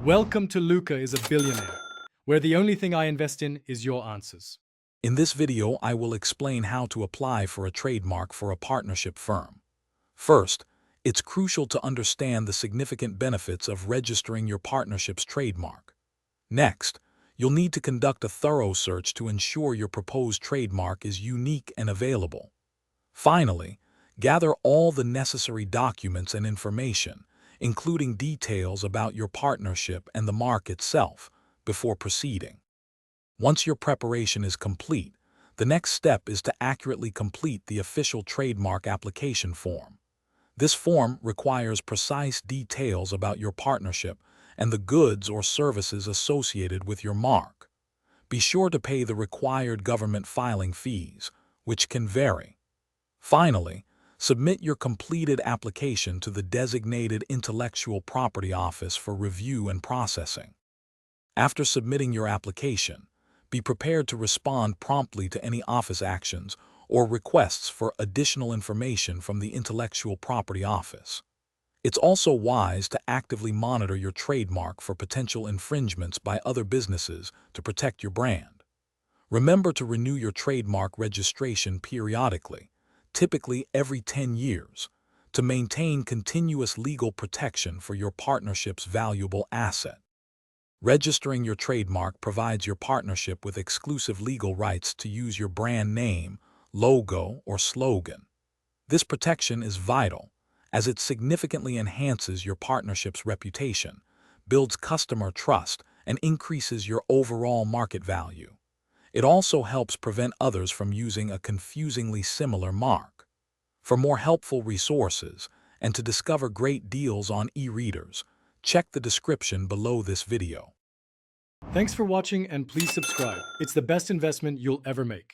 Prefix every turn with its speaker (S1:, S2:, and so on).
S1: Welcome to Luca is a Billionaire, where the only thing I invest in is your answers.
S2: In this video, I will explain how to apply for a trademark for a partnership firm. First, it's crucial to understand the significant benefits of registering your partnership's trademark. Next, you'll need to conduct a thorough search to ensure your proposed trademark is unique and available. Finally, gather all the necessary documents and information, including details about your partnership and the mark itself, before proceeding. Once your preparation is complete, the next step is to accurately complete the official trademark application form. This form requires precise details about your partnership and the goods or services associated with your mark. Be sure to pay the required government filing fees, which can vary. Finally, submit your completed application to the designated Intellectual Property Office for review and processing. After submitting your application, be prepared to respond promptly to any office actions or requests for additional information from the Intellectual Property Office. It's also wise to actively monitor your trademark for potential infringements by other businesses to protect your brand. Remember to renew your trademark registration periodically, typically every 10 years, to maintain continuous legal protection for your partnership's valuable asset. Registering your trademark provides your partnership with exclusive legal rights to use your brand name, logo, or slogan. This protection is vital, as it significantly enhances your partnership's reputation, builds customer trust, and increases your overall market value. It also helps prevent others from using a confusingly similar mark. For more helpful resources and to discover great deals on e-readers, check the description below this video.
S1: Thanks for watching and please subscribe. It's the best investment you'll ever make.